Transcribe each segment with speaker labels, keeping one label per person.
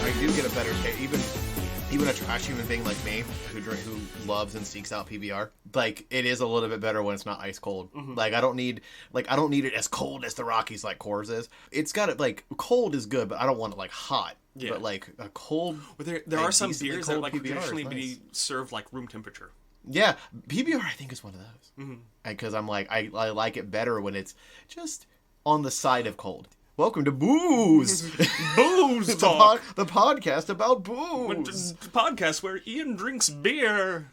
Speaker 1: I do get a better taste. Even a trash human being like me, who loves and seeks out PBR, like, it is a little bit better when it's not ice cold. Mm-hmm. Like, I don't need it as cold as the Rockies like Coors is. It's got it, like, cold is good, but I don't want it like hot. Yeah. But like a cold.
Speaker 2: Well, there are some beers that like traditionally be served like room temperature.
Speaker 1: Yeah, PBR I think is one of those. Because I'm like, I like it better when it's just on the side of cold. Welcome to Booze!
Speaker 2: Booze Talk!
Speaker 1: The podcast about booze!
Speaker 2: The podcast where Ian drinks beer.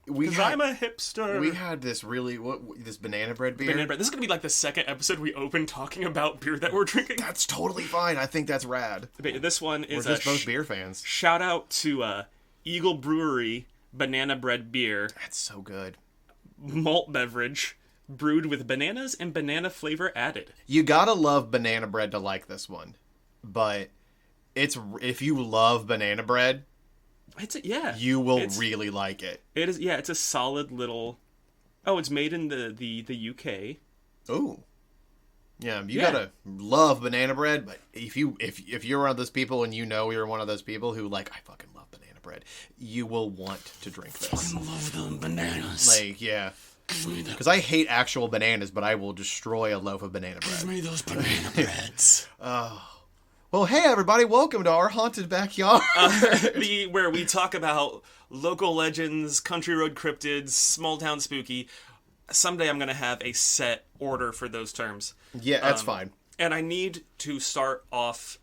Speaker 2: Because I'm a hipster.
Speaker 1: We had this this banana bread beer.
Speaker 2: Banana bread. This is going to be like the second episode we open talking about beer that we're drinking.
Speaker 1: That's totally fine. I think that's rad.
Speaker 2: This one is
Speaker 1: we're just both beer fans.
Speaker 2: Shout out to Eagle Brewery banana bread beer.
Speaker 1: That's so good.
Speaker 2: Malt beverage. Brewed with bananas and banana flavor added.
Speaker 1: You gotta love banana bread to like this one. But if you love banana bread, you will really like it.
Speaker 2: It is, yeah, it's a solid little... Oh, it's made in the UK.
Speaker 1: Ooh. Yeah, you gotta love banana bread, but if you're one of those people and you know you're one of those people who like, I fucking love banana bread, you will want to drink this.
Speaker 2: I fucking love them bananas.
Speaker 1: Like, yeah. Because I hate actual bananas, but I will destroy a loaf of banana bread.
Speaker 2: Give me those banana breads.
Speaker 1: Well, hey everybody, welcome to our haunted backyard.
Speaker 2: Where we talk about local legends, country road cryptids, small town spooky. Someday I'm going to have a set order for those terms.
Speaker 1: Yeah, that's fine.
Speaker 2: And I need to start off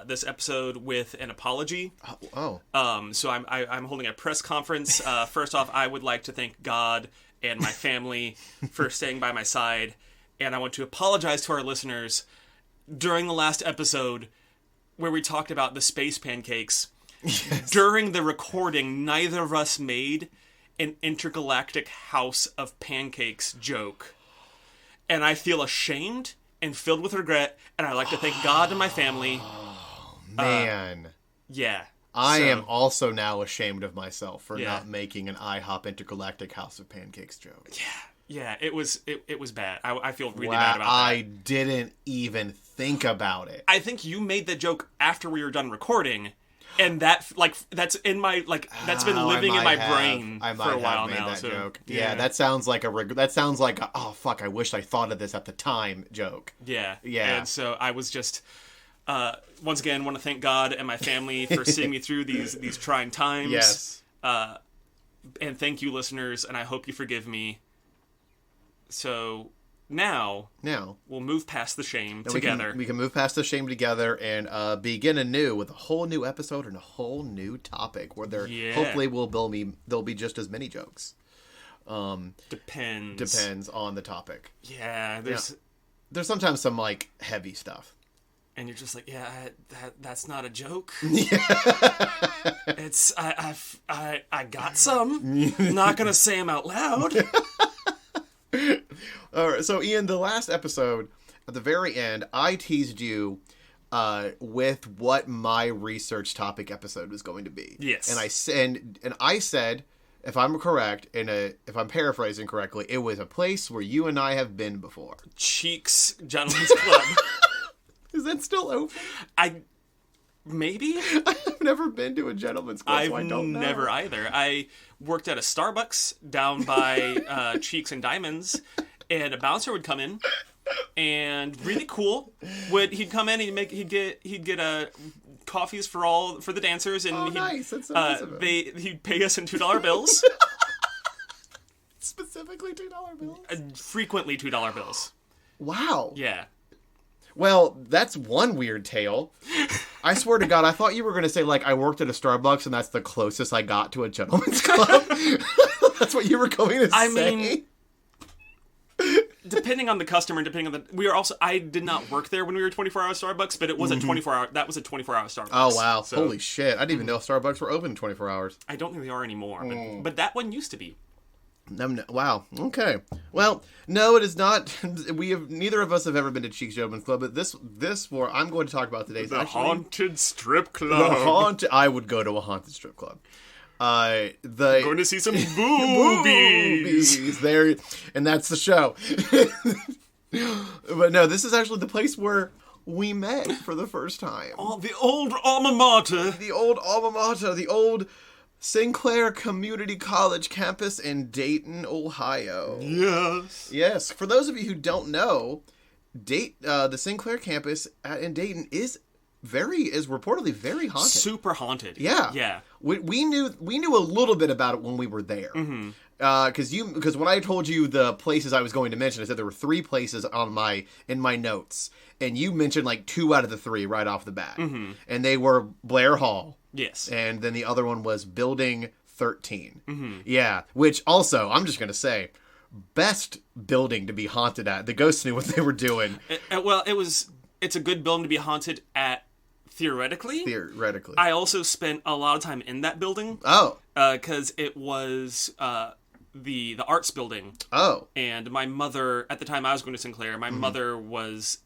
Speaker 2: this episode with an apology.
Speaker 1: Oh.
Speaker 2: So I'm holding a press conference. First off, I would like to thank God and my family for staying by my side. And I want to apologize to our listeners. During the last episode, where we talked about the space pancakes, yes. During the recording, neither of us made an intergalactic house of pancakes joke. And I feel ashamed and filled with regret, and I'd like to thank God and my family.
Speaker 1: Oh, man.
Speaker 2: Yeah.
Speaker 1: I am also now ashamed of myself for not making an IHOP intergalactic house of pancakes joke.
Speaker 2: Yeah, it was bad. I feel really bad about that.
Speaker 1: I didn't even think about it.
Speaker 2: I think you made the joke after we were done recording, and that's in my that's been living in my brain for a while now.
Speaker 1: That joke. Yeah, that sounds like oh fuck, I wish I thought of this at the time joke.
Speaker 2: Yeah. And so I was just once again want to thank God and my family for seeing me through these trying times.
Speaker 1: Yes.
Speaker 2: And thank you, listeners, and I hope you forgive me. So now we'll move past the shame together.
Speaker 1: We can move past the shame together and begin anew with a whole new episode and a whole new topic where there hopefully there'll be just as many jokes. Depends on the topic.
Speaker 2: Yeah,
Speaker 1: there's sometimes some like heavy stuff.
Speaker 2: And you're just like, that's not a joke.
Speaker 1: Yeah.
Speaker 2: It's I got some. I'm not gonna say them out loud.
Speaker 1: All right, so Ian, the last episode, at the very end, I teased you with what my research topic episode was going to be.
Speaker 2: Yes.
Speaker 1: And I said, if I'm correct, if I'm paraphrasing correctly, it was a place where you and I have been before.
Speaker 2: Cheeks Gentlemen's Club.
Speaker 1: Is that still open?
Speaker 2: Maybe?
Speaker 1: I've never been to a gentleman's club, so I don't know.
Speaker 2: I've never either. I worked at a Starbucks down by Cheeks and Diamonds, and a bouncer would come in, and really cool. He'd come in and he'd get coffees for the dancers, and
Speaker 1: nice. That's so nice of him.
Speaker 2: He'd pay us in $2 bills.
Speaker 1: Specifically $2 bills?
Speaker 2: Frequently $2 bills.
Speaker 1: Wow.
Speaker 2: Yeah.
Speaker 1: Well, that's one weird tale. I swear to God, I thought you were going to say, like, I worked at a Starbucks and that's the closest I got to a gentleman's club. That's what you were going to say.
Speaker 2: I mean, depending on the customer, I did not work there when we were 24-hour Starbucks, but it was a 24-hour Starbucks.
Speaker 1: Oh, wow. So, holy shit. I didn't even know Starbucks were open 24 hours.
Speaker 2: I don't think they are anymore, but that one used to be.
Speaker 1: Wow. Okay. Well, no, it is not. Neither of us have ever been to Cheeks Gentlemen's Club, but this where I'm going to talk about today is actually
Speaker 2: haunted strip club.
Speaker 1: I would go to a haunted strip club.
Speaker 2: Going to see some boobies
Speaker 1: there, and that's the show. But no, this is actually the place where we met for the first time.
Speaker 2: Oh, the old alma mater.
Speaker 1: The old alma mater, the old Sinclair Community College campus in Dayton, Ohio.
Speaker 2: Yes.
Speaker 1: Yes. For those of you who don't know, the Sinclair campus in Dayton is reportedly very haunted.
Speaker 2: Super haunted.
Speaker 1: Yeah.
Speaker 2: Yeah.
Speaker 1: We knew a little bit about it when we were there.
Speaker 2: Mm-hmm.
Speaker 1: Because when I told you the places I was going to mention, I said there were 3 places in my notes, and you mentioned like 2 out of the 3 right off the bat, and they were Blair Hall.
Speaker 2: Yes.
Speaker 1: And then the other one was Building 13.
Speaker 2: Mm-hmm.
Speaker 1: Yeah, which also I'm just gonna say, best building to be haunted at. The ghosts knew what they were doing.
Speaker 2: It's a good building to be haunted at. Theoretically.
Speaker 1: I
Speaker 2: also spent a lot of time in that building.
Speaker 1: Oh.
Speaker 2: Because it was the arts building.
Speaker 1: Oh.
Speaker 2: And my mother, at the time I was going to Sinclair, my mother was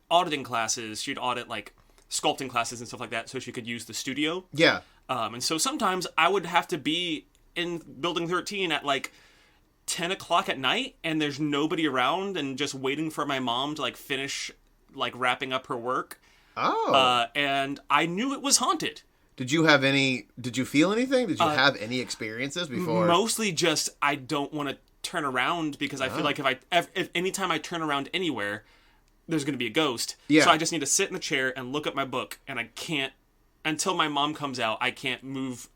Speaker 2: auditing classes. She'd audit like sculpting classes and stuff like that so she could use the studio.
Speaker 1: Yeah.
Speaker 2: And so sometimes I would have to be in Building 13 at like 10 o'clock at night, and there's nobody around, and just waiting for my mom to like finish like wrapping up her work.
Speaker 1: Oh.
Speaker 2: And I knew it was haunted.
Speaker 1: Did you feel anything? Did you have any experiences before?
Speaker 2: Mostly just, I don't want to turn around because I feel like if anytime I turn around anywhere, there's going to be a ghost.
Speaker 1: Yeah.
Speaker 2: So I just need to sit in the chair and look at my book, and I can't, until my mom comes out, I can't move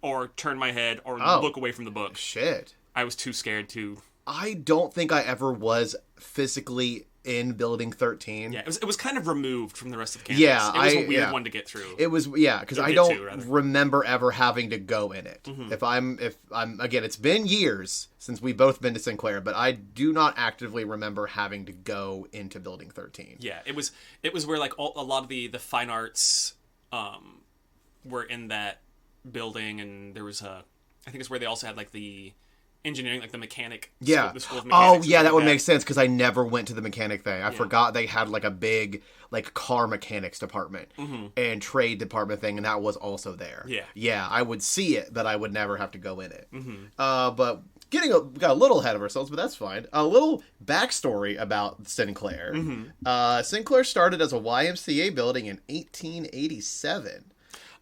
Speaker 2: or turn my head or look away from the book.
Speaker 1: Shit.
Speaker 2: I was too scared to.
Speaker 1: I don't think I ever was physically in Building 13.
Speaker 2: Yeah, it was kind of removed from the rest of the campus.
Speaker 1: Yeah,
Speaker 2: it was a weird one to get through.
Speaker 1: It was, because I don't remember ever having to go in it. Mm-hmm. If I'm again, it's been years since we've both been to Sinclair, but I do not actively remember having to go into Building 13.
Speaker 2: Yeah, it was where like a lot of the fine arts were in that building, and there was I think it's where they also had like the engineering, like the mechanic.
Speaker 1: Yeah.
Speaker 2: The school of mechanics.
Speaker 1: Oh, yeah, that would make sense because I never went to the mechanic thing. I forgot they had like a big like car mechanics department and trade department thing, and that was also there.
Speaker 2: Yeah.
Speaker 1: Yeah, I would see it, but I would never have to go in it. But got a little ahead of ourselves, but that's fine. A little backstory about Sinclair. Sinclair started as a YMCA building in 1887.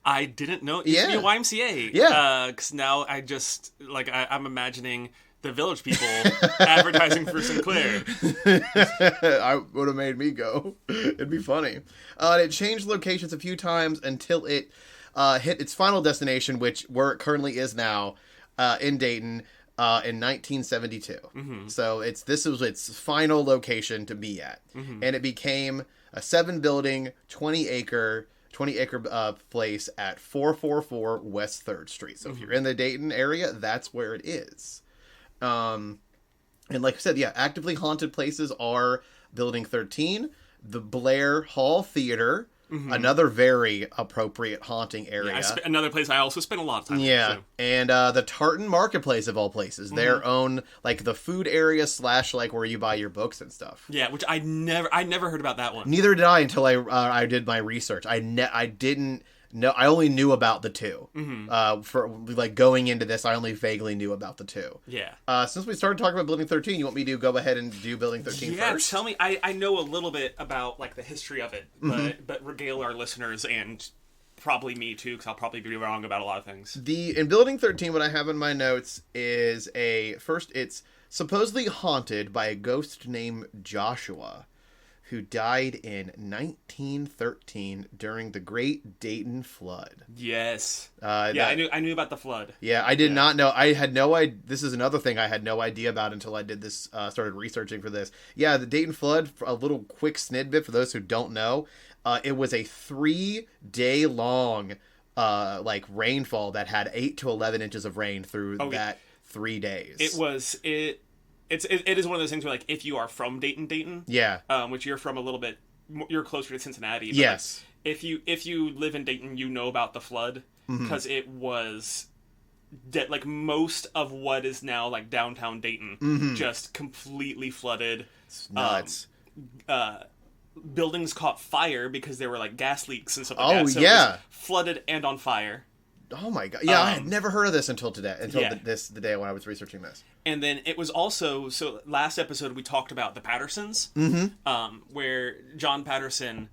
Speaker 2: I didn't know it used to be a YMCA.
Speaker 1: Yeah.
Speaker 2: Because now I just, like, I'm imagining the village people advertising for Sinclair.
Speaker 1: I would have made me go. It'd be funny. It changed locations a few times until it hit its final destination, where it currently is now, in Dayton, in 1972. So this was its final location to be at. And it became a 7-building, 20-acre place at 444 West 3rd Street. So if you're in the Dayton area, that's where it is. And like I said, actively haunted places are Building 13, the Blair Hall Theater, another very appropriate haunting area.
Speaker 2: Yeah, another place I also spent a lot of time
Speaker 1: in, and the Tartan Marketplace of all places, their own, like the food area / like where you buy your books and stuff.
Speaker 2: Yeah, which I never heard about that one.
Speaker 1: Neither did I until I did my research. I didn't know. I only knew about the 2. For like going into this, I only vaguely knew about the 2.
Speaker 2: Yeah.
Speaker 1: Since we started talking about Building 13, you want me to go ahead and do Building 13 first?
Speaker 2: Yeah, tell me. I know a little bit about like the history of it, but regale our listeners and probably me too, because I'll probably be wrong about a lot of things.
Speaker 1: In Building 13, what I have in my notes is it's supposedly haunted by a ghost named Joshua, who died in 1913 during the Great Dayton Flood.
Speaker 2: Yes. I knew about the flood.
Speaker 1: Yeah, I did not know. I had no idea. This is another thing I had no idea about until I did this, started researching for this. Yeah, the Dayton Flood, for a little quick snippet for those who don't know, it was a 3-day long rainfall that had 8 to 11 inches of rain through that 3 days. It
Speaker 2: is one of those things where, like, if you are from Dayton, which you're from a little bit, you're closer to Cincinnati. But
Speaker 1: yes.
Speaker 2: Like, if you live in Dayton, you know about the flood because it was like most of what is now like downtown Dayton just completely flooded.
Speaker 1: It's nuts.
Speaker 2: Buildings caught fire because there were like gas leaks and stuff like that. So it was flooded and on fire.
Speaker 1: Oh my god! Yeah, I had never heard of this until today.
Speaker 2: Yeah.
Speaker 1: The day when I was researching this.
Speaker 2: And then it was also, so last episode we talked about the Pattersons, where John Patterson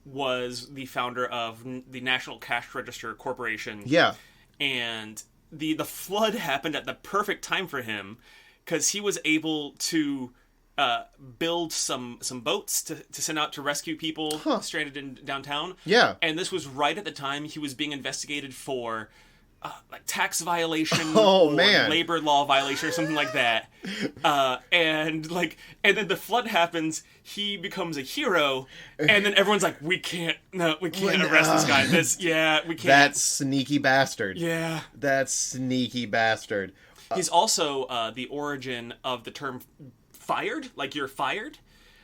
Speaker 2: was the founder of the National Cash Register Corporation.
Speaker 1: Yeah.
Speaker 2: And the flood happened at the perfect time for him, because he was able to build some boats to send out to rescue people stranded in downtown.
Speaker 1: Yeah.
Speaker 2: And this was right at the time he was being investigated for like tax violation
Speaker 1: or
Speaker 2: labor law violation or something like that. And then the flood happens, he becomes a hero, and then everyone's like, we can't arrest this guy. We can't.
Speaker 1: That sneaky bastard.
Speaker 2: Yeah.
Speaker 1: That sneaky bastard.
Speaker 2: He's also the origin of the term fired, like you're fired.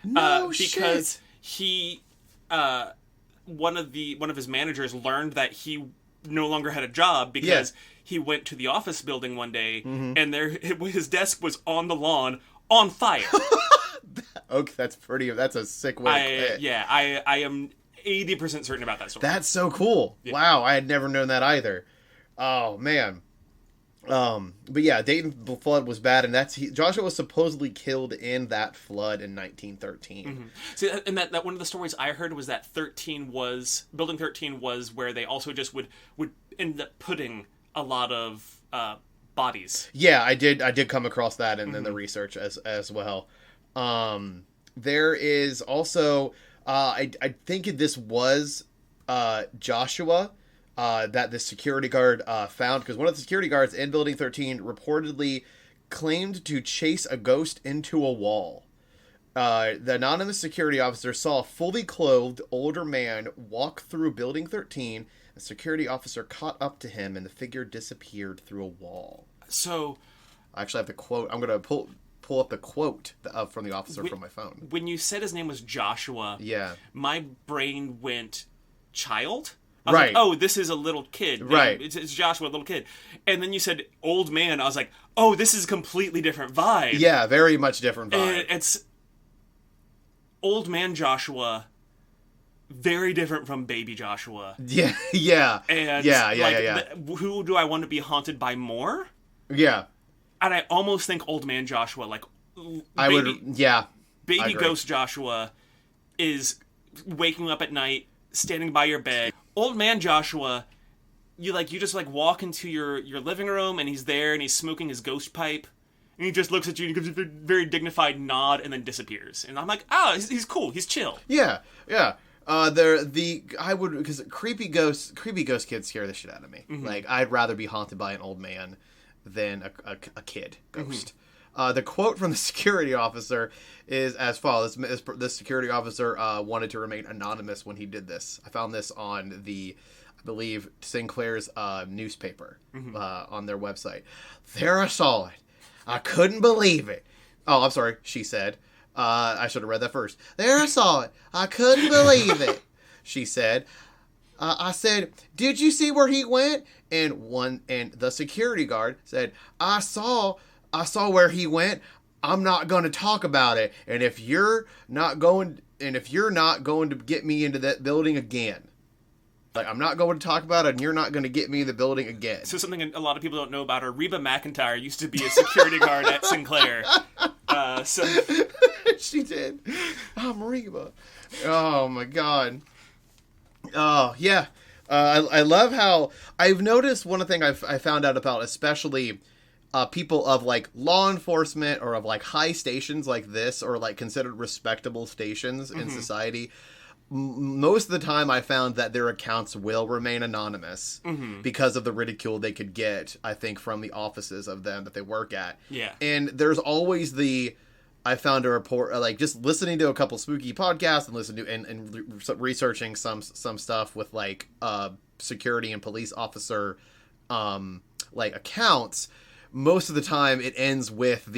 Speaker 2: Because he one of his managers learned that he no longer had a job because he went to the office building one day and his desk was on the lawn on fire.
Speaker 1: Okay, that's a sick way.
Speaker 2: I am 80% certain about that story.
Speaker 1: That's so cool. Yeah. Wow, I had never known that either. Oh man. But yeah, Dayton flood was bad, and Joshua was supposedly killed in that flood in 1913.
Speaker 2: See, and that one of the stories I heard was that Building 13 was where they also just would end up putting a lot of bodies.
Speaker 1: Yeah, I did come across that in the research as well. There is also I think this was Joshua. That the security guard found, because one of the security guards in Building 13 reportedly claimed to chase a ghost into a wall. The anonymous security officer saw a fully clothed older man walk through Building 13. The security officer caught up to him, and the figure disappeared through a wall.
Speaker 2: So,
Speaker 1: I actually have the quote. I'm going to pull up the quote from the officer from my phone.
Speaker 2: When you said his name was Joshua, my brain went child. I was like, oh, this is a little kid.
Speaker 1: Right.
Speaker 2: It's Joshua, a little kid. And then you said old man. I was like, oh, this is a completely different vibe.
Speaker 1: Yeah, very much different vibe.
Speaker 2: It's old man Joshua, very different from baby Joshua.
Speaker 1: Yeah.
Speaker 2: And who do I want to be haunted by more?
Speaker 1: Yeah.
Speaker 2: And I almost think old man Joshua, like baby ghost Joshua is waking up at night, standing by your bed. Old man Joshua, you just walk into your living room, and he's there, and he's smoking his ghost pipe, and he just looks at you and gives you a very dignified nod, and then disappears. And I'm like, he's cool, he's chill.
Speaker 1: Yeah. Because creepy ghost kids scare the shit out of me. Like, I'd rather be haunted by an old man than a kid ghost. The quote from the security officer is as follows. This security officer wanted to remain anonymous when he did this. I found this on I believe, Sinclair's newspaper on their website. There I saw it. I couldn't believe it. Oh, I'm sorry, she said. I should have read that first. There I saw it. I couldn't believe it, she said. I said, did you see where he went? And the security guard said, I saw where he went. I'm not going to talk about it. And if you're not going to get me into that building again, like, I'm not going to talk about it, and you're not going to get me in the building again.
Speaker 2: So something a lot of people don't know about her, Reba McEntire used to be a security guard at Sinclair.
Speaker 1: She did. I'm Reba. Oh my God. Oh yeah. I love how I've noticed one thing I found out about, especially people of like law enforcement or of like high stations like this, or like considered respectable stations in society. Most of the time I found that their accounts will remain anonymous because of the ridicule they could get, I think, from the offices of them that they work at.
Speaker 2: Yeah.
Speaker 1: And there's always I found a report, like just listening to a couple spooky podcasts and listening to and researching some stuff with like security and police officer like accounts. Most of the time it ends with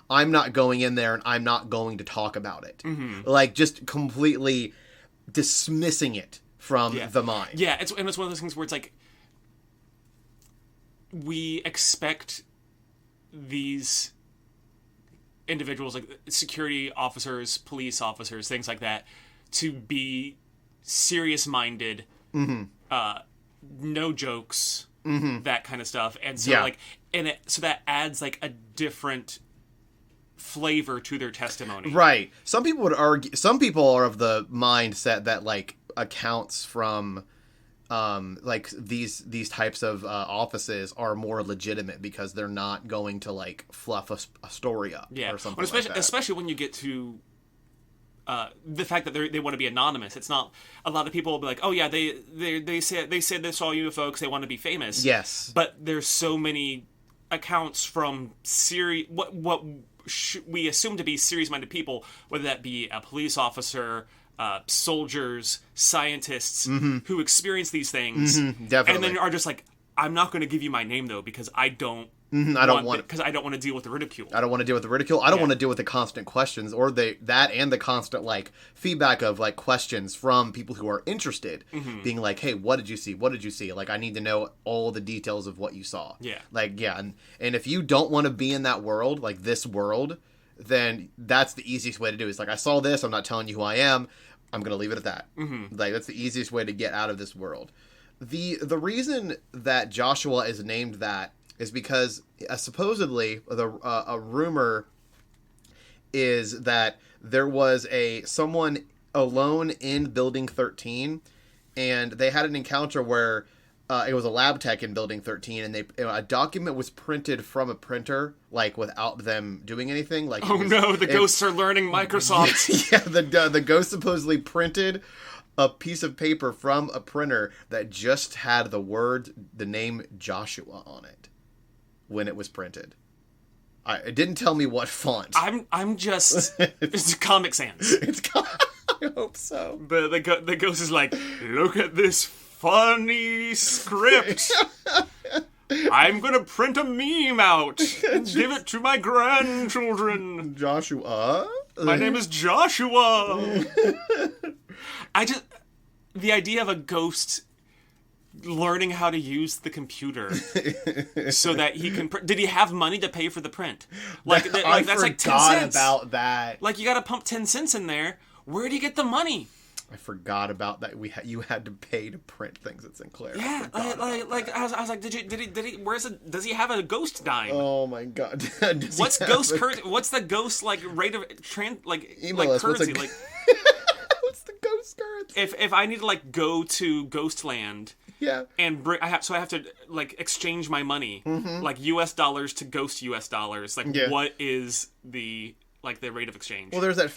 Speaker 1: I'm not going in there and I'm not going to talk about it. Like just completely dismissing it from the mind.
Speaker 2: Yeah, it's one of those things where it's like we expect these individuals, like security officers, police officers, things like that, to be serious-minded, no jokes, that kind of stuff. And so so that adds like a different flavor to their testimony.
Speaker 1: Right. Some people would argue, some people are of the mindset that like accounts from like these types of offices are more legitimate because they're not going to like fluff a story up or something like that.
Speaker 2: Especially when you get to the fact that they want to be anonymous. It's not, a lot of people will be like, oh yeah, they said they saw UFO because they want to be famous.
Speaker 1: Yes.
Speaker 2: But there's so many accounts from what we assume to be serious-minded people, whether that be a police officer, soldiers, scientists who experience these things,
Speaker 1: definitely,
Speaker 2: and then are just like, I'm not going to give you my name though because I don't want to deal with the ridicule.
Speaker 1: I don't want to deal with the ridicule. I don't want to deal with the constant questions or that and the constant like feedback of like questions from people who are interested, being like, "Hey, what did you see? What did you see? Like, I need to know all the details of what you saw."
Speaker 2: Yeah.
Speaker 1: Like, yeah, and if you don't want to be in that world, like this world, then that's the easiest way to do it. It's like, I saw this. I'm not telling you who I am. I'm gonna leave it at that. Like, that's the easiest way to get out of this world. The reason that Joshua is named that is because supposedly a rumor is that there was someone alone in Building 13, and they had an encounter where it was a lab tech in Building 13, and a document was printed from a printer, like without them doing anything. Like,
Speaker 2: the ghosts are learning Microsoft.
Speaker 1: Yeah, the ghost supposedly printed a piece of paper from a printer that just had the name Joshua on it when it was printed. It didn't tell me what font.
Speaker 2: I'm just it's Comic Sans.
Speaker 1: I hope so.
Speaker 2: The ghost is like, look at this funny script. I'm gonna print a meme out and give it to my grandchildren.
Speaker 1: Joshua.
Speaker 2: My name is Joshua. The idea of a ghost learning how to use the computer so that he can did he have money to pay for the print? That's like 10 cents.
Speaker 1: About that.
Speaker 2: Like, you got to pump 10 cents in there. Where do you get the money?
Speaker 1: I forgot about that. You had to pay to print things at Sinclair.
Speaker 2: Yeah, I was like, did he? Does he have a ghost dime?
Speaker 1: Oh my god!
Speaker 2: What's the ghost like rate of currency? Like,
Speaker 1: what's the ghost currency?
Speaker 2: If I need to like go to Ghostland, and I have to like exchange my money, like US dollars to ghost US dollars. Like, what is the rate of exchange?
Speaker 1: Well, there's the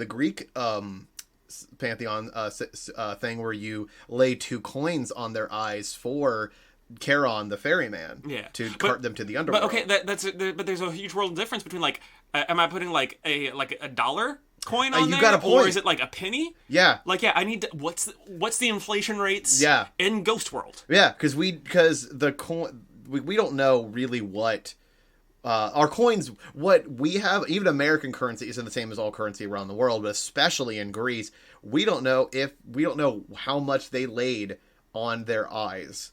Speaker 1: Greek pantheon thing where you lay 2 coins on their eyes for Charon the ferryman, to cart them to the underworld.
Speaker 2: But okay, but there's a huge world difference between like, am I putting like a dollar coin on there,
Speaker 1: got a point.
Speaker 2: Or is it like a penny?
Speaker 1: Yeah,
Speaker 2: like, I need to, what's the inflation rates? In Ghost World? Yeah,
Speaker 1: because the coin, we don't know really what. Our coins, what we have, even American currency isn't the same as all currency around the world, but especially in Greece, we don't know how much they laid on their eyes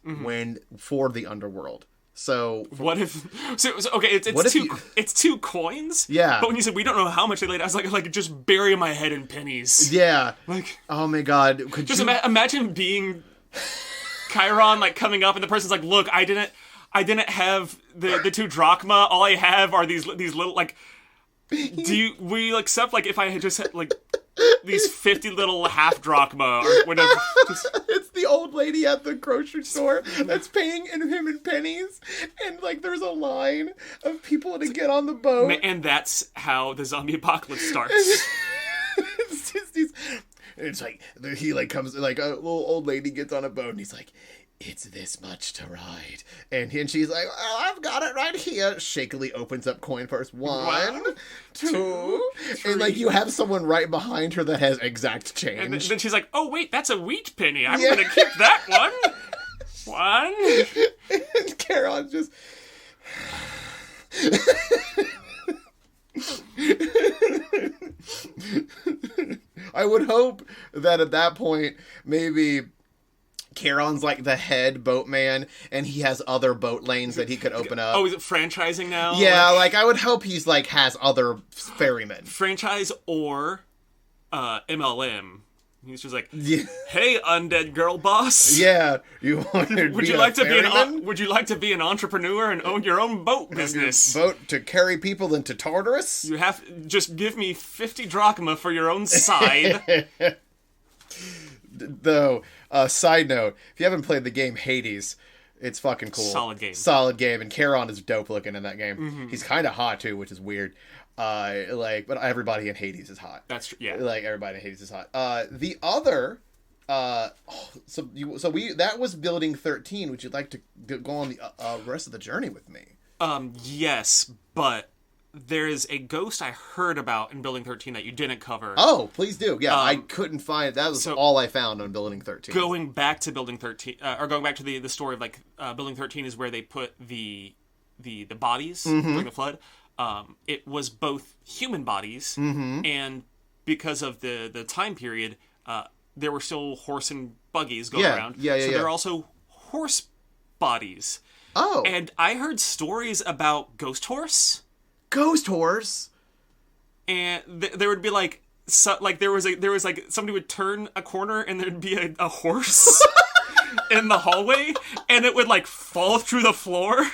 Speaker 1: for the underworld. So
Speaker 2: what if? So okay, it's 2 coins.
Speaker 1: Yeah.
Speaker 2: But when you said we don't know how much they laid, I was like just bury my head in pennies.
Speaker 1: Yeah.
Speaker 2: Like,
Speaker 1: oh my god,
Speaker 2: imagine being Chiron, like coming up, and the person's like, look, I didn't have the 2 drachma. All I have are these little, like, will you accept, like, if I had just had, like, these 50 little half drachma or whatever?
Speaker 1: It's the old lady at the grocery store that's paying him in pennies, and like there's a line of people to get on the boat.
Speaker 2: And that's how the zombie apocalypse starts.
Speaker 1: It's like he like comes, like a little old lady gets on a boat and he's like, it's this much to ride. And she's like, oh, I've got it right here. Shakily opens up coin purse. 1, 2. And like you have someone right behind her that has exact change.
Speaker 2: And then she's like, oh wait, that's a wheat penny. I'm going to keep that one. 1.
Speaker 1: And Charon's just... I would hope that at that point, maybe Charon's like the head boatman, and he has other boat lanes that he could open up.
Speaker 2: Oh, is it franchising now?
Speaker 1: Yeah, like I would hope he's like has other ferrymen.
Speaker 2: Franchise or MLM, He's just like,
Speaker 1: Yeah.
Speaker 2: "Hey, undead girl boss.
Speaker 1: Yeah, you want to
Speaker 2: Would you like to be Would you like to be an entrepreneur and own your own boat business?
Speaker 1: Boat to carry people into Tartarus?
Speaker 2: You have just give me 50 drachma for your own side."
Speaker 1: Though, side note, if you haven't played the game Hades, it's fucking cool. Solid game, and Charon is dope looking in that game. Mm-hmm. He's kind of hot too, which is weird. But everybody in Hades is hot.
Speaker 2: That's true. Yeah,
Speaker 1: like everybody in Hades is hot. The other, that was building 13. Would you like to go on the rest of the journey with me?
Speaker 2: Yes, but there is a ghost I heard about in Building 13 that you didn't cover.
Speaker 1: Oh, please do. Yeah, I couldn't find it. That was all I found on Building 13.
Speaker 2: Going back to Building 13, or going back to the story of like Building 13 is where they put the bodies during the flood. It was both human bodies, and because of the time period, there were still horse and buggies going around. So there are also horse bodies.
Speaker 1: Oh.
Speaker 2: And I heard stories about ghost horse.
Speaker 1: Ghost horse?
Speaker 2: And there would be like, there was like somebody would turn a corner and there'd be a horse in the hallway, and it would like fall through the floor.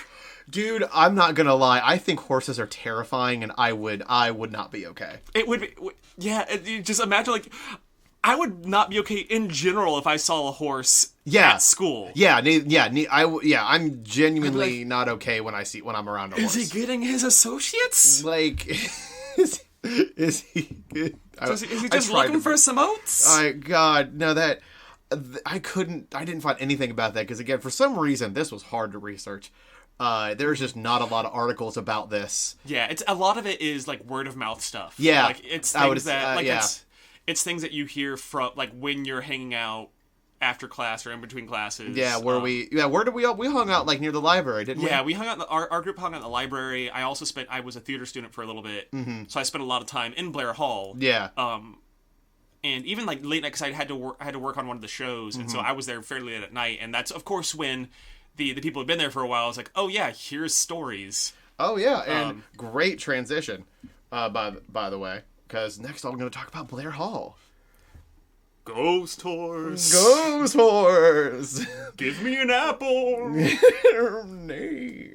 Speaker 1: Dude, I'm not gonna lie. I think horses are terrifying, and I would not be okay.
Speaker 2: It would be, yeah. You just imagine, like, I would not be okay in general if I saw a horse at school.
Speaker 1: I'm genuinely not okay when I'm around a horse.
Speaker 2: Is he getting his associates?
Speaker 1: Like, is he?
Speaker 2: Is he just looking for some oats?
Speaker 1: God, no, I didn't find anything about that because again, for some reason, this was hard to research. There's just not a lot of articles about this.
Speaker 2: Yeah, a lot of it is like word of mouth stuff.
Speaker 1: Yeah,
Speaker 2: like it's things it's things that you hear from like when you're hanging out after class or in between classes.
Speaker 1: Yeah, where did we hung out like near the library, didn't we?
Speaker 2: Yeah, we hung out. Our group hung out in the library. I was a theater student for a little bit, so I spent a lot of time in Blair Hall.
Speaker 1: Yeah.
Speaker 2: And even like late night because I had to work on one of the shows, and so I was there fairly late at night, and that's of course when the people who've been there for a while. I was like, oh yeah, here's stories.
Speaker 1: Oh yeah, and great transition, by the way, because next I'm going to talk about Blair Hall.
Speaker 2: Ghost horse.
Speaker 1: Ghost horse.
Speaker 2: Give me an apple.
Speaker 1: Nay.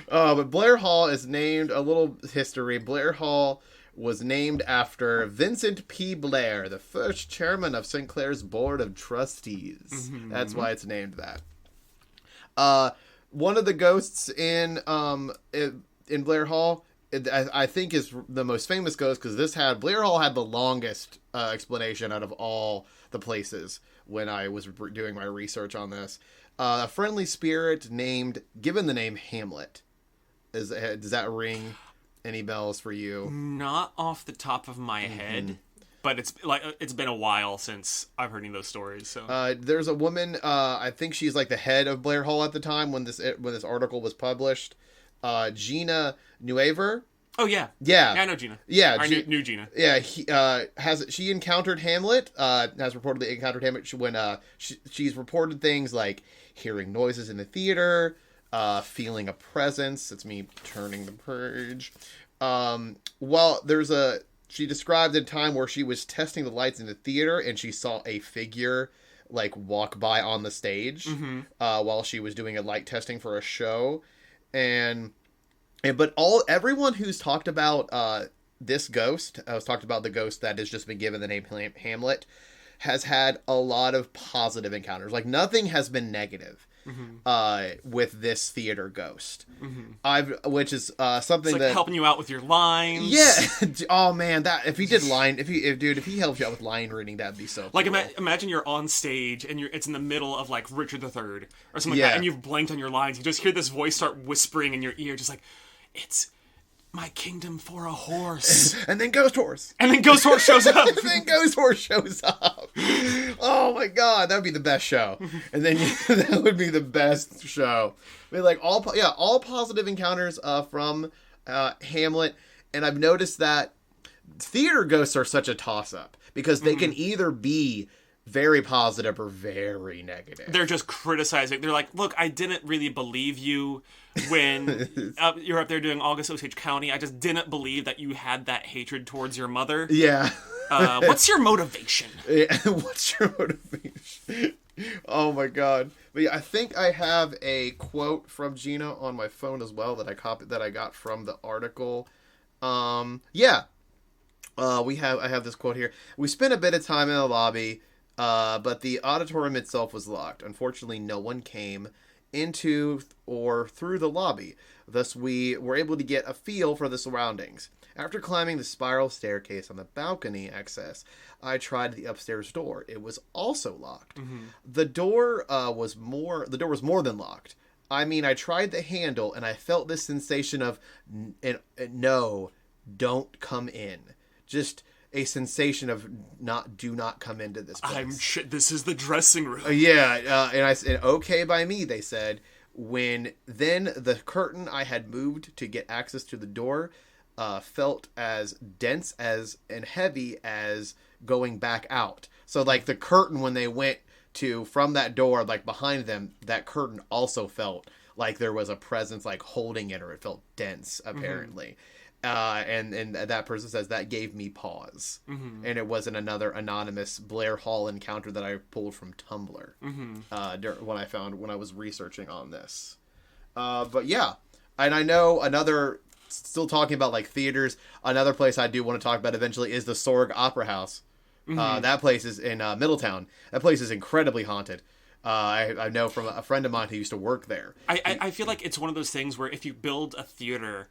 Speaker 1: But Blair Hall is named, a little history. Blair Hall was named after Vincent P. Blair, the first chairman of Sinclair's Board of Trustees. Mm-hmm. That's why it's named that. One of the ghosts in Blair Hall, I think is the most famous ghost because Blair Hall had the longest explanation out of all the places when I was doing my research on this. A friendly spirit given the name Hamlet. Does that ring any bells for you?
Speaker 2: Not off the top of my head, but it's been a while since I've heard any of those stories. So
Speaker 1: there's a woman. I think she's like the head of Blair Hall at the time when this article was published. Gina Nuever.
Speaker 2: Oh yeah, I know Gina.
Speaker 1: Yeah,
Speaker 2: I knew Gina.
Speaker 1: Yeah, she encountered Hamlet? Has reportedly encountered Hamlet when she's reported things like hearing noises in the theater. Feeling a presence. It's me turning the page. She described a time where she was testing the lights in the theater and she saw a figure like walk by on the stage while she was doing a light testing for a show, but everyone who's talked about this ghost, has talked about the ghost that has just been given the name Hamlet, has had a lot of positive encounters. Like nothing has been negative. With this theater ghost, which is something
Speaker 2: it's like helping you out with your lines.
Speaker 1: Yeah. Oh man, if he helps you out with line reading, that'd be so.
Speaker 2: Like
Speaker 1: cool.
Speaker 2: Imagine you're on stage and it's in the middle of like Richard III or something like that, and you've blanked on your lines. You just hear this voice start whispering in your ear, just like, "It's my kingdom for a horse."
Speaker 1: And then Ghost Horse.
Speaker 2: shows up.
Speaker 1: Oh my god, that would be the best show. And then that would be the best show. I mean, like all positive encounters from Hamlet, and I've noticed that theater ghosts are such a toss-up because they can either be very positive or very negative.
Speaker 2: They're just criticizing. They're like, look, I didn't really believe you when you're up there doing August Osage County. I just didn't believe that you had that hatred towards your mother.
Speaker 1: Yeah.
Speaker 2: What's your motivation?
Speaker 1: Yeah, what's your motivation? Oh my god! But yeah, I think I have a quote from Gina on my phone as well that I got from the article. Yeah. I have this quote here. We spent a bit of time in the lobby, but the auditorium itself was locked. Unfortunately, no one came into or through the lobby. Thus, we were able to get a feel for the surroundings. After climbing the spiral staircase on the balcony access, I tried the upstairs door. It was also locked. Mm-hmm. The door was more than locked. I mean, I tried the handle and I felt this sensation of no, don't come in. Just a sensation of do not come into this place.
Speaker 2: This is the dressing room.
Speaker 1: And I said, okay by me, they said. When then the curtain I had moved to get access to the door felt as dense and heavy as going back out. So like the curtain when they went from that door, like behind them, that curtain also felt like there was a presence like holding it, or it felt dense apparently. Mm-hmm. And that person says that gave me pause. Mm-hmm. And it wasn't another anonymous Blair Hall encounter that I pulled from Tumblr. Mm-hmm. When I was researching on this. But yeah, and I know still talking about like theaters, another place I do want to talk about eventually is the Sorg Opera House. Mm-hmm. That place is in Middletown. That place is incredibly haunted. I know from a friend of mine who used to work there.
Speaker 2: I feel like it's one of those things where if you build a theater,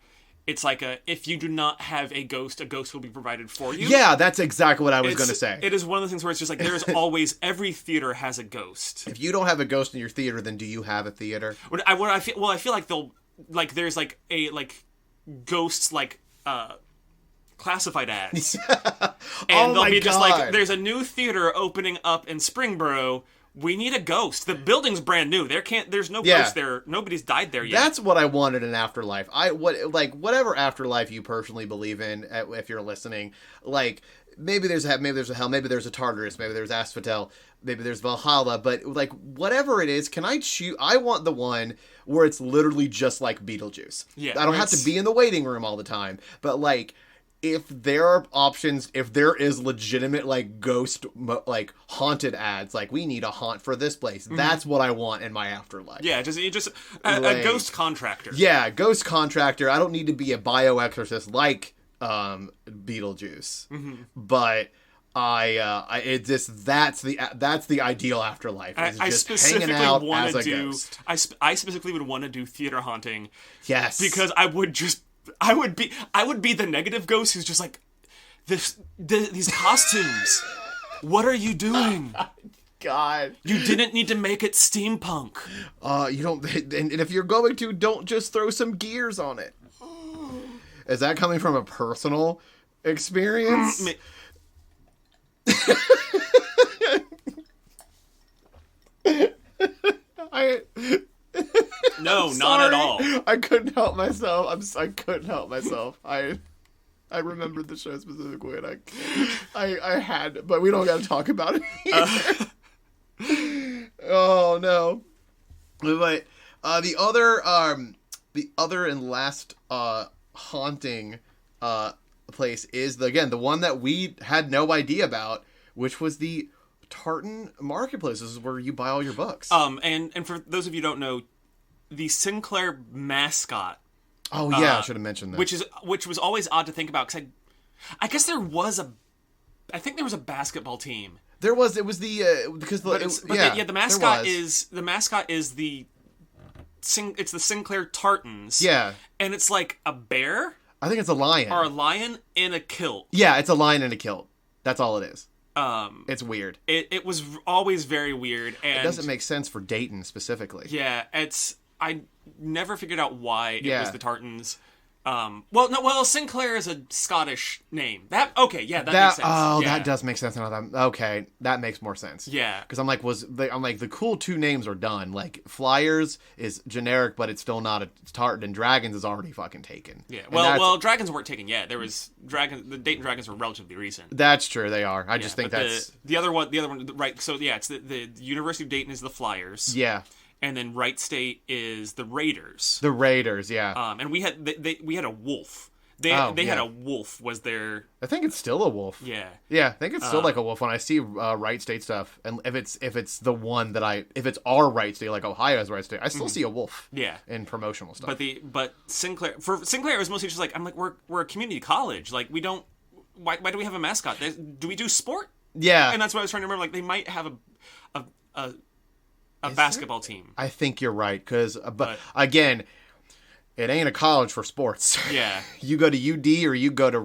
Speaker 2: it's like if you do not have a ghost will be provided for you.
Speaker 1: Yeah, that's exactly what I was going to say.
Speaker 2: It is one of those things where it's just like there's always, every theater has a ghost.
Speaker 1: If you don't have a ghost in your theater, then do you have a theater?
Speaker 2: I feel like they'll, like, there's like a, like, ghosts, like, classified ads. And they'll be just like, there's a new theater opening up in Springboro. We need a ghost. The building's brand new. There's no ghost there. Nobody's died there yet.
Speaker 1: That's what I wanted in Afterlife. Whatever Afterlife you personally believe in, if you're listening, like maybe there's a hell, maybe there's a Tartarus, maybe there's Asphodel, maybe there's Valhalla, but like whatever it is, can I choose? I want the one where it's literally just like Beetlejuice. Yeah, I don't have to be in the waiting room all the time, but like, if there are options, if there is legitimate, like, ghost, like, haunted ads, like, we need a haunt for this place, that's what I want in my Afterlife.
Speaker 2: Yeah, just a ghost contractor.
Speaker 1: Yeah, ghost contractor. I don't need to be a bioexorcist like Beetlejuice. Mm-hmm. But that's the ideal Afterlife.
Speaker 2: I specifically want to do ghost. I specifically would want to do theater haunting.
Speaker 1: Yes.
Speaker 2: Because I would be the negative ghost who's just like, these costumes. What are you doing?
Speaker 1: God.
Speaker 2: You didn't need to make it steampunk.
Speaker 1: You don't, and if you're going to, don't just throw some gears on it. Is that coming from a personal experience?
Speaker 2: No, not at all.
Speaker 1: I couldn't help myself. I couldn't help myself. I remembered the show specifically, and I had, but we don't got to talk about it. Oh no! But the other and last haunting place is the one that we had no idea about, which was the Tartan Marketplace. This is where you buy all your books.
Speaker 2: And for those of you who don't know, the Sinclair mascot.
Speaker 1: Oh yeah, I should have mentioned that.
Speaker 2: Which was always odd to think about, because I guess there was a basketball team.
Speaker 1: There was. It was the
Speaker 2: the mascot is the it's the Sinclair Tartans.
Speaker 1: Yeah,
Speaker 2: and it's like a bear.
Speaker 1: I think it's a lion.
Speaker 2: Or a lion in a kilt.
Speaker 1: Yeah, it's a lion in a kilt. That's all it is. It's weird.
Speaker 2: It was always very weird, and
Speaker 1: it doesn't make sense for Dayton specifically.
Speaker 2: Yeah, I never figured out why it was the Tartans. Sinclair is a Scottish name. That makes sense.
Speaker 1: Oh,
Speaker 2: yeah.
Speaker 1: That does make sense. Okay, that makes more sense.
Speaker 2: Yeah,
Speaker 1: because I'm like the cool two names are done. Like Flyers is generic, but it's still not a Tartan, and Dragons is already fucking taken.
Speaker 2: Yeah, well, Dragons weren't taken yet. There was the Dayton Dragons were relatively recent.
Speaker 1: That's true, they are. I just think that's
Speaker 2: the other one, right? So yeah, it's the University of Dayton is the Flyers.
Speaker 1: Yeah.
Speaker 2: And then Wright State is the Raiders.
Speaker 1: The Raiders, yeah.
Speaker 2: And we had a wolf They
Speaker 1: Oh,
Speaker 2: they had
Speaker 1: yeah.
Speaker 2: a wolf was their
Speaker 1: I think it's still a wolf.
Speaker 2: yeah.
Speaker 1: Yeah, I think it's still like a wolf when I see Wright State stuff, and if it's the one that if it's our Wright State, like Ohio's Wright State, I still see a wolf.
Speaker 2: Yeah.
Speaker 1: In promotional stuff.
Speaker 2: But Sinclair it was mostly just like I'm like we're a community college, like we don't why do we have a mascot? Do we do sport?
Speaker 1: Yeah,
Speaker 2: And that's what I was trying to remember. Like they might have a basketball team.
Speaker 1: I think you're right because, but again, it ain't a college for sports.
Speaker 2: Yeah.
Speaker 1: You go to UD or you go to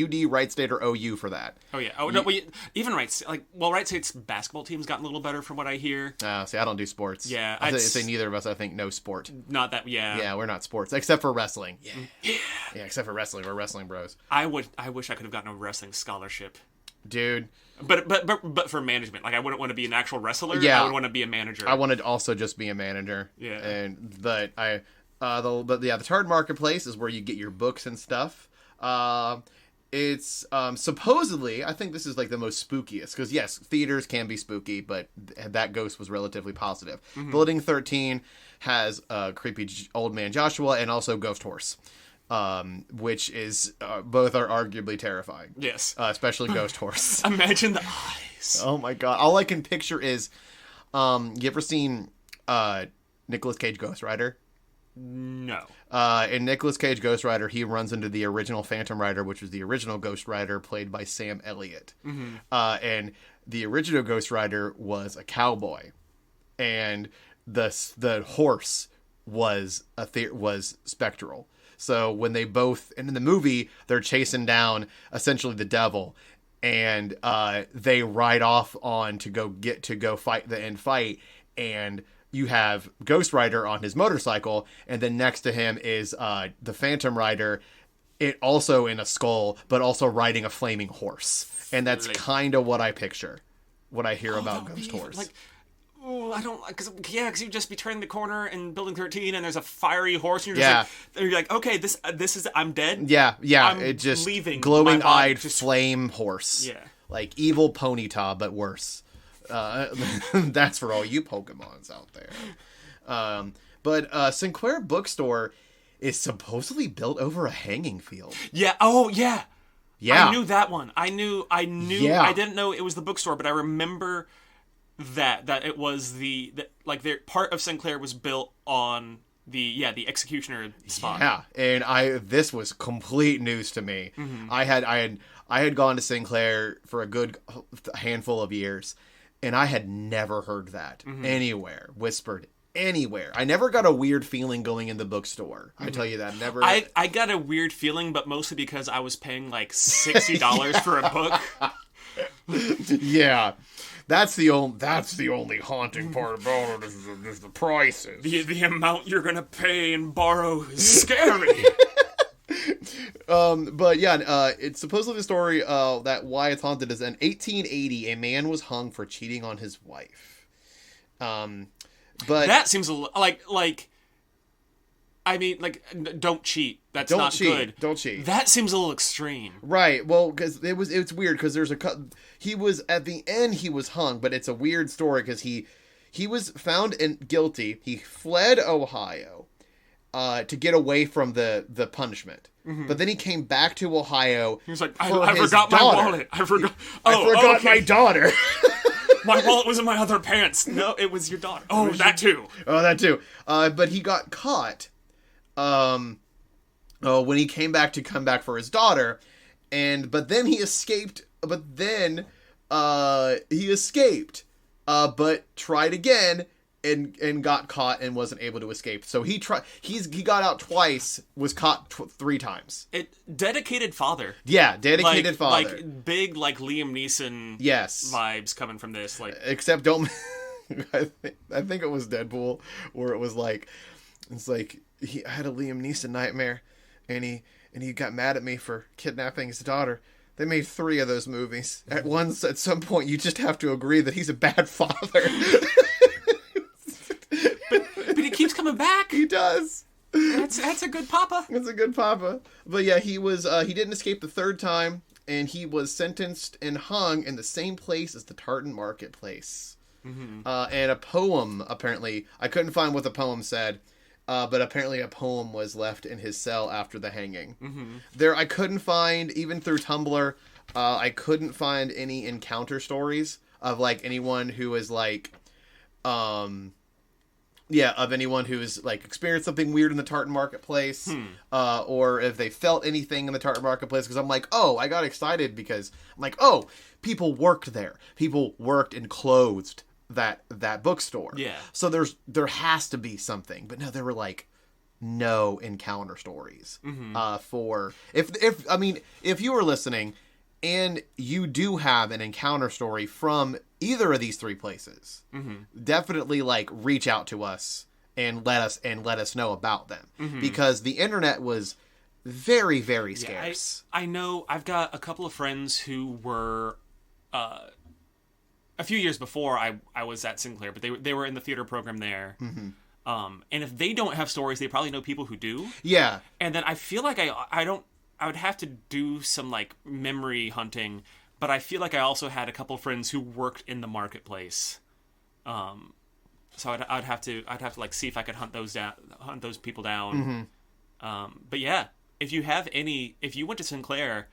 Speaker 1: UD, Wright State, or OU for that.
Speaker 2: Oh yeah. Oh no. Even Wright State's basketball team's gotten a little better from what I hear.
Speaker 1: See, I don't do sports.
Speaker 2: Yeah,
Speaker 1: I say neither of us. I think no sport.
Speaker 2: Not that. Yeah.
Speaker 1: Yeah, we're not sports except for wrestling. Yeah. Yeah, except for wrestling, we're wrestling bros.
Speaker 2: I wish I could have gotten a wrestling scholarship.
Speaker 1: Dude.
Speaker 2: But for management, like I wouldn't want to be an actual wrestler.
Speaker 1: Yeah.
Speaker 2: I would want to be a manager.
Speaker 1: I wanted to also just be a manager.
Speaker 2: Yeah.
Speaker 1: The Tartan Marketplace is where you get your books and stuff. It's supposedly, I think this is like the most spookiest because yes, theaters can be spooky, but that ghost was relatively positive.
Speaker 2: Mm-hmm.
Speaker 1: Building 13 has creepy old man Joshua and also Ghost Horse. Which is both are arguably terrifying.
Speaker 2: Yes,
Speaker 1: especially Ghost Horse.
Speaker 2: Imagine the eyes.
Speaker 1: Oh my god! All I can picture is, you ever seen Nicolas Cage Ghost Rider?
Speaker 2: No.
Speaker 1: In Nicolas Cage Ghost Rider, he runs into the original Phantom Rider, which was the original Ghost Rider played by Sam Elliott. Mm-hmm. And the original Ghost Rider was a cowboy, and the horse was was spectral. So when they both, and in the movie, they're chasing down essentially the devil, and they ride off on to go fight the end fight, and you have Ghost Rider on his motorcycle, and then next to him is the Phantom Rider, it also in a skull, but also riding a flaming horse, and that's kind of what I picture when I hear about Ghost Horse.
Speaker 2: Like, I don't, because you'd just be turning the corner in Building 13 and there's a fiery horse and you're like, okay, this is, I'm dead.
Speaker 1: Yeah,
Speaker 2: I'm
Speaker 1: it just
Speaker 2: leaving
Speaker 1: glowing-eyed flame horse.
Speaker 2: Yeah.
Speaker 1: Like evil Ponyta, but worse. That's for all you Pokemons out there. But Sinclair Bookstore is supposedly built over a hanging field.
Speaker 2: Yeah, oh, yeah.
Speaker 1: Yeah.
Speaker 2: I knew that one. I knew,
Speaker 1: Yeah.
Speaker 2: I didn't know it was the bookstore, but I remember that it was their part of Sinclair was built on the executioner spot.
Speaker 1: Yeah, and this was complete news to me. Mm-hmm. I had gone to Sinclair for a good handful of years, and I had never heard that anywhere whispered anywhere. I never got a weird feeling going in the bookstore. I tell you that never.
Speaker 2: I got a weird feeling, but mostly because I was paying like $60 for a book.
Speaker 1: Yeah. That's the only haunting part about it is the prices.
Speaker 2: The amount you're gonna pay and borrow is scary.
Speaker 1: But yeah, it's supposedly the story that why it's haunted is in 1880 a man was hung for cheating on his wife. But
Speaker 2: that seems like. I mean, like, don't cheat. That's not good.
Speaker 1: Don't cheat.
Speaker 2: That seems a little extreme.
Speaker 1: Right. Well, because it's weird because there's he was at the end he was hung, but it's a weird story because he was found guilty. He fled Ohio to get away from the punishment. Mm-hmm. But then he came back to Ohio.
Speaker 2: He was like, I forgot my wallet. I forgot
Speaker 1: my daughter.
Speaker 2: My wallet was in my other pants. No, it was your daughter. Oh, that too.
Speaker 1: Oh, that too. But he got caught. When he came back for his daughter, but then he escaped. But then he escaped. But tried again and got caught and wasn't able to escape. So he got out twice, was caught 3 times.
Speaker 2: Dedicated father.
Speaker 1: Yeah, dedicated father.
Speaker 2: Like big like Liam Neeson.
Speaker 1: Yes.
Speaker 2: Vibes coming from this. Like
Speaker 1: except don't. I think it was Deadpool where it was like it's like. I had a Liam Neeson nightmare, and he got mad at me for kidnapping his daughter. They made 3 of those movies. At some point, you just have to agree that he's a bad father.
Speaker 2: but he keeps coming back.
Speaker 1: He does.
Speaker 2: That's a good papa.
Speaker 1: That's a good papa. But yeah, he didn't escape the 3rd time, and he was sentenced and hung in the same place as the Tartan Marketplace. Mm-hmm. And a poem, apparently, I couldn't find what the poem said. but apparently a poem was left in his cell after the hanging.
Speaker 2: Mm-hmm.
Speaker 1: There, I couldn't find, even through Tumblr, I couldn't find any encounter stories of, like, anyone who was, like, of anyone who's, like, experienced something weird in the Tartan Marketplace, or if they felt anything in the Tartan Marketplace, because I'm like, oh, I got excited because I'm like, oh, people worked there. People worked and closed that bookstore.
Speaker 2: Yeah.
Speaker 1: So there has to be something. But no, there were, like, no encounter stories. For if you were listening and you do have an encounter story from either of these three places, definitely, like, reach out to us and let us know about them, because the internet was very, very scarce.
Speaker 2: I know I've got a couple of friends who were a few years before I was at Sinclair, but they were in the theater program there. And if they don't have stories, they probably know people who do.
Speaker 1: Yeah.
Speaker 2: And then I feel like I would have to do some, like, memory hunting, but I feel like I also had a couple of friends who worked in the marketplace. So I'd have to like see if I could hunt those people down. But yeah, if you went to Sinclair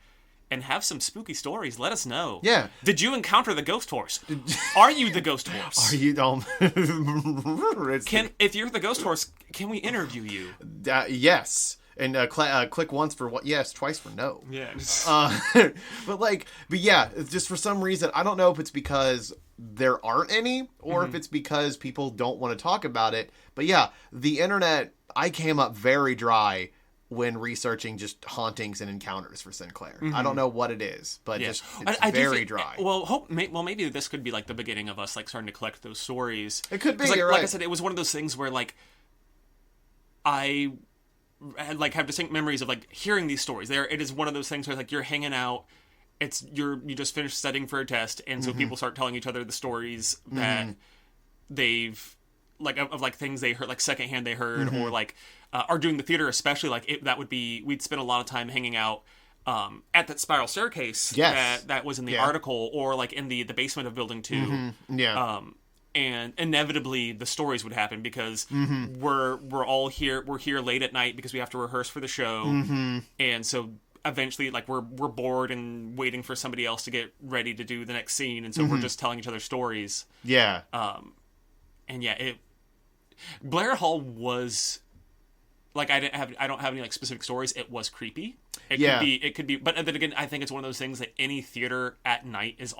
Speaker 2: and have some spooky stories, let us know.
Speaker 1: Yeah.
Speaker 2: Did you encounter the ghost horse? Are you the ghost horse?
Speaker 1: Are you
Speaker 2: If you're the ghost horse, can we interview you?
Speaker 1: Yes. And click once for what? Yes, twice for no.
Speaker 2: Yeah.
Speaker 1: But yeah, just for some reason, I don't know if it's because there aren't any, or if it's because people don't want to talk about it. But yeah, the internet, I came up very dry when researching just hauntings and encounters for Sinclair. I don't know what it is, but just it's very dry.
Speaker 2: Well, maybe this could be, like, the beginning of us, like, starting to collect those stories.
Speaker 1: It could be.
Speaker 2: Like,
Speaker 1: you're right.
Speaker 2: Like I said, it was one of those things where, like, I like have distinct memories of, like, hearing these stories. It is one of those things where, like, you're hanging out, you just finished studying for a test, and so people start telling each other the stories that they've, like, of like things they heard, like, secondhand they heard, or like are doing the theater, especially, like, we'd spend a lot of time hanging out at that spiral staircase that was in the article, or, like, in the basement of building 2. And inevitably the stories would happen because we're here late at night because we have to rehearse for the show, and so eventually, like, we're bored and waiting for somebody else to get ready to do the next scene, and so we're just telling each other stories. And yeah, Blair Hall was, like, I don't have any, like, specific stories. It was creepy. It could be, but then again, I think it's one of those things that any theater at night is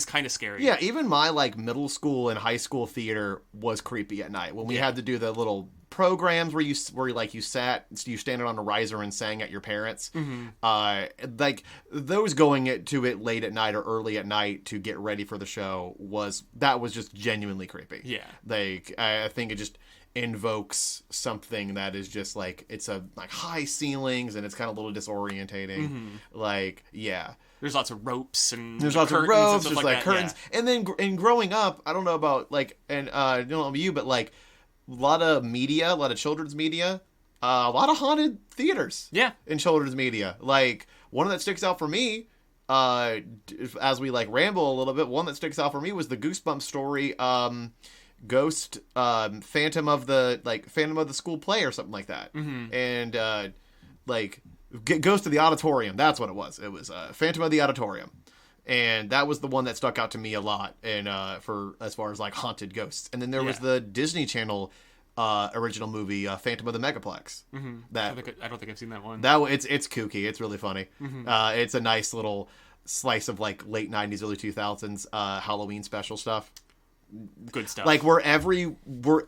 Speaker 2: kind of scary.
Speaker 1: Yeah, even my, like, middle school and high school theater was creepy at night when we had to do the little programs where you stand on a riser and sang at your parents. Like, those going to it late at night or early at night to get ready for the show was just genuinely creepy. Yeah, like, I think it just invokes something that is just, like, it's like high ceilings and it's kind of a little disorientating. Like, yeah,
Speaker 2: there's lots of ropes and
Speaker 1: there's like curtains. And then in growing up, I don't know about, like, and I don't know about you, but, like, a lot of children's media, a lot of haunted theaters. Yeah, in children's media. Like, one that sticks out for me, as we, like, ramble a little bit, one that sticks out for me was the Goosebumps story, Ghost, Phantom of the School Play or something like that. And like, Ghost of the Auditorium, that's what it was. It was Phantom of the Auditorium, and that was the one that stuck out to me a lot. And for as far as, like, haunted ghosts. And then there was the Disney Channel original movie, Phantom of the Megaplex. That
Speaker 2: I don't think I've seen that one.
Speaker 1: It's kooky. It's really funny. It's a nice little slice of, like, late 90s, early 2000s Halloween special stuff.
Speaker 2: Good stuff.
Speaker 1: Like, where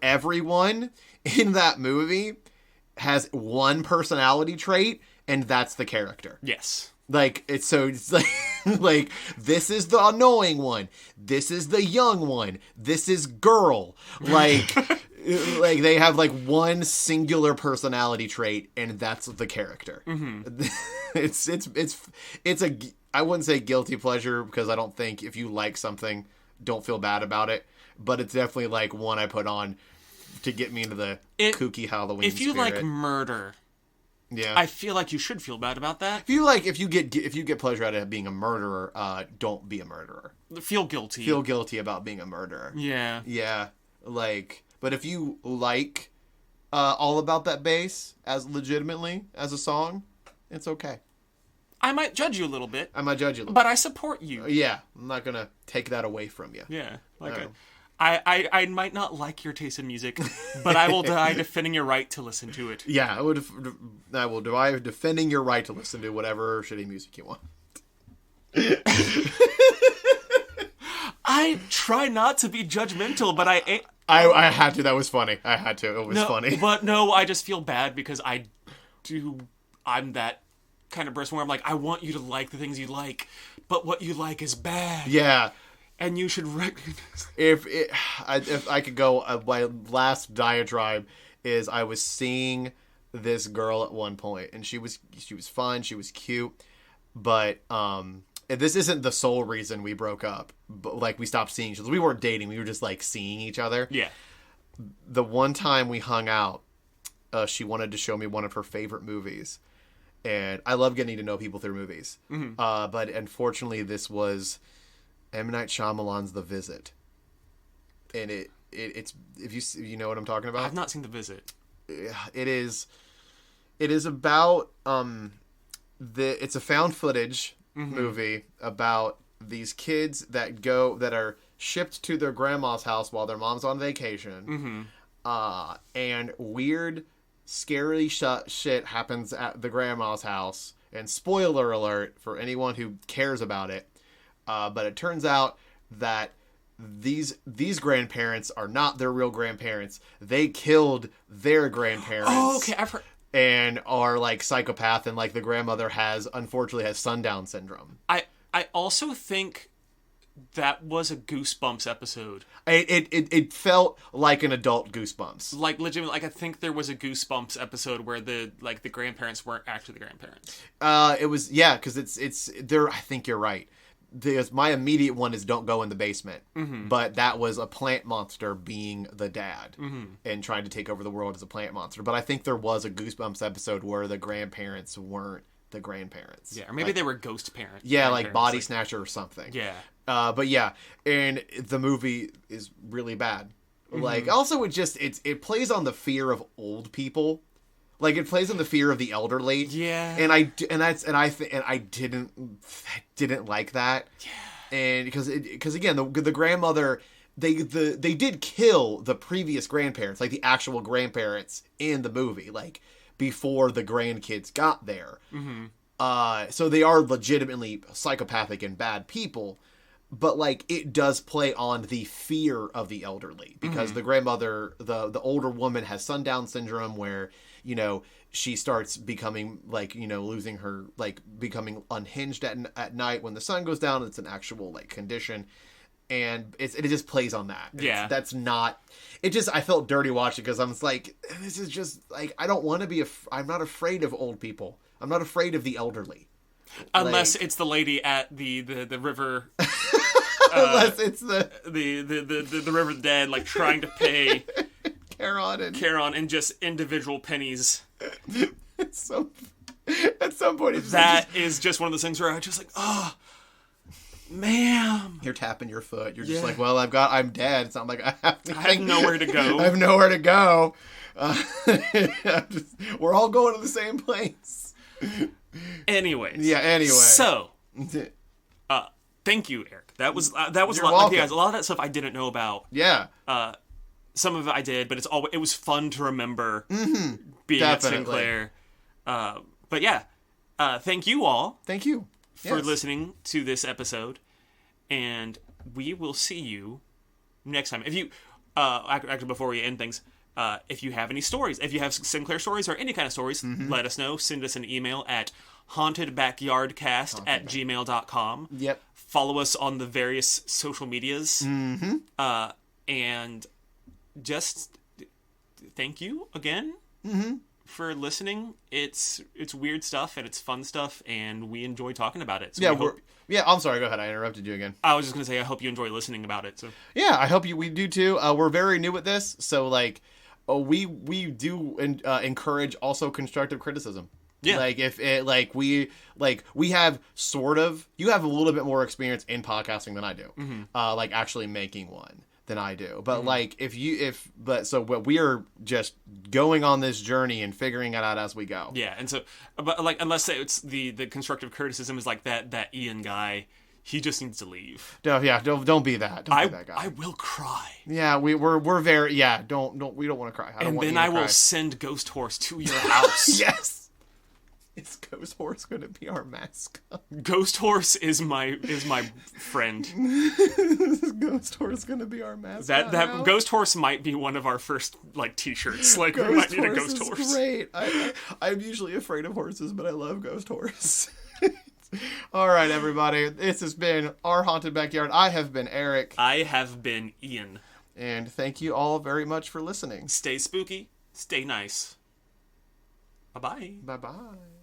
Speaker 1: everyone in that movie has one personality trait, and that's the character. Yes. Like, it's like, like, this is the annoying one. This is the young one. This is girl. Like, like, they have, like, one singular personality trait, and that's the character. It's I wouldn't say guilty pleasure, because I don't think if you like something, don't feel bad about it. But it's definitely, like, one I put on to get me into the kooky Halloween
Speaker 2: If you
Speaker 1: spirit.
Speaker 2: like murder,
Speaker 1: yeah,
Speaker 2: I feel like you should feel bad about that.
Speaker 1: If you get pleasure out of being a murderer, don't be a murderer.
Speaker 2: Feel guilty.
Speaker 1: Feel guilty about being a murderer. Yeah. Yeah. Like, but if you like All About That Bass as legitimately as a song, it's okay.
Speaker 2: I might judge you a little bit.
Speaker 1: I might judge you a little
Speaker 2: but I support you.
Speaker 1: Yeah, I'm not gonna take that away from you.
Speaker 2: Yeah, like I might not like your taste in music, but I will die defending your right to listen to it.
Speaker 1: Yeah, I will die defending your right to listen to whatever shitty music you want.
Speaker 2: I try not to be judgmental, but I
Speaker 1: had to. That was funny. I had to. It was funny.
Speaker 2: But no, I just feel bad because I'm that kind of person where I'm like, I want you to like the things you like, but what you like is bad.
Speaker 1: Yeah.
Speaker 2: And you should recognize.
Speaker 1: If I could go, my last diatribe is I was seeing this girl at one point, and she was fun, she was cute, but this isn't the sole reason we broke up. But like, we stopped seeing each other. We weren't dating. We were just like seeing each other.
Speaker 2: Yeah.
Speaker 1: The one time we hung out, she wanted to show me one of her favorite movies, and I love getting to know people through movies. Mm-hmm. But unfortunately, this was M. Night Shyamalan's The Visit, and it's if you know what I'm talking about.
Speaker 2: I've not seen The Visit.
Speaker 1: It is about it's a found footage movie about these kids that are shipped to their grandma's house while their mom's on vacation, and weird, scary shit happens at the grandma's house. And spoiler alert for anyone who cares about it. But it turns out that these grandparents are not their real grandparents. They killed their grandparents.
Speaker 2: Oh, okay. I've heard.
Speaker 1: And are like psychopath, and like the grandmother unfortunately has sundown syndrome.
Speaker 2: I also think that was a Goosebumps episode.
Speaker 1: It felt like an adult Goosebumps.
Speaker 2: Like legitimately, like I think there was a Goosebumps episode where the grandparents weren't actually the grandparents.
Speaker 1: It was, yeah, because it's there. I think you're right. My immediate one is Don't Go in the Basement, but that was a plant monster being the dad and trying to take over the world as a plant monster. But I think there was a Goosebumps episode where the grandparents weren't the grandparents.
Speaker 2: Yeah, or maybe they were ghost parents.
Speaker 1: Yeah, like Body Snatcher or something.
Speaker 2: Yeah.
Speaker 1: But yeah, and the movie is really bad. Like, also it plays on the fear of old people. Like, it plays on the fear of the elderly.
Speaker 2: Yeah.
Speaker 1: And I didn't like that. Yeah. And because again, the grandmother, they did kill the previous grandparents, like the actual grandparents in the movie, like before the grandkids got there. So they are legitimately psychopathic and bad people. But, like, it does play on the fear of the elderly. Because the grandmother, the older woman has sundown syndrome where, you know, she starts becoming, like, you know, losing her, like, becoming unhinged at night when the sun goes down. It's an actual, like, condition. And it just plays on that.
Speaker 2: Yeah.
Speaker 1: That's not... I felt dirty watching because I was like, this is just, like, I don't want to be... I'm not afraid of old people. I'm not afraid of the elderly.
Speaker 2: Unless it's the lady at the river...
Speaker 1: Unless it's the
Speaker 2: River of the Dead, like trying to pay
Speaker 1: Charon
Speaker 2: and just individual pennies.
Speaker 1: At some point,
Speaker 2: is just one of those things where I just like, oh, ma'am.
Speaker 1: You're tapping your foot. You're just like, well, I'm dead. It's not like I have
Speaker 2: nowhere to go.
Speaker 1: I have nowhere to go. We're all going to the same place.
Speaker 2: Anyways.
Speaker 1: Yeah. Anyway.
Speaker 2: So, thank you, Eric. That was a lot. Like, guys, a lot of that stuff I didn't know about.
Speaker 1: Yeah.
Speaker 2: Some of it I did, but it was fun to remember being
Speaker 1: Definitely.
Speaker 2: at Sinclair. But yeah, thank you all.
Speaker 1: Thank you
Speaker 2: for listening to this episode, and we will see you next time. If you actually before we end things, if you have any stories, if you have Sinclair stories or any kind of stories, let us know. Send us an email at hauntedbackyardcast@gmail.com.
Speaker 1: Yep.
Speaker 2: Follow us on the various social medias. And just thank you again for listening. It's weird stuff and it's fun stuff, and we enjoy talking about it. So
Speaker 1: I'm sorry. Go ahead. I interrupted you again.
Speaker 2: I was just going to say I hope you enjoy listening about it. So
Speaker 1: yeah, I hope we do too. We're very new at this, so like we do encourage also constructive criticism.
Speaker 2: Yeah.
Speaker 1: Like if it we have you have a little bit more experience in podcasting than I do. Like actually making one. than I do. But like so what we are just going on this journey and figuring it out as we go.
Speaker 2: Yeah, and so, but like, unless it's the constructive criticism is like that Ian guy, he just needs to leave.
Speaker 1: Don't be that. Don't be that guy.
Speaker 2: I will cry.
Speaker 1: Yeah, we're very we don't want to cry.
Speaker 2: And then I will send Ghost Horse to your house.
Speaker 1: Yes. Is Ghost Horse going to be our mascot?
Speaker 2: Ghost Horse is my friend.
Speaker 1: Is Ghost Horse going to be our mascot?
Speaker 2: That Ghost Horse might be one of our first like T-shirts. Like we might need a Ghost Horse.
Speaker 1: Is great. I'm usually afraid of horses, but I love Ghost Horse. All right, everybody. This has been Our Haunted Backyard. I have been Eric.
Speaker 2: I have been Ian.
Speaker 1: And thank you all very much for listening.
Speaker 2: Stay spooky. Stay nice. Bye-bye.
Speaker 1: Bye-bye.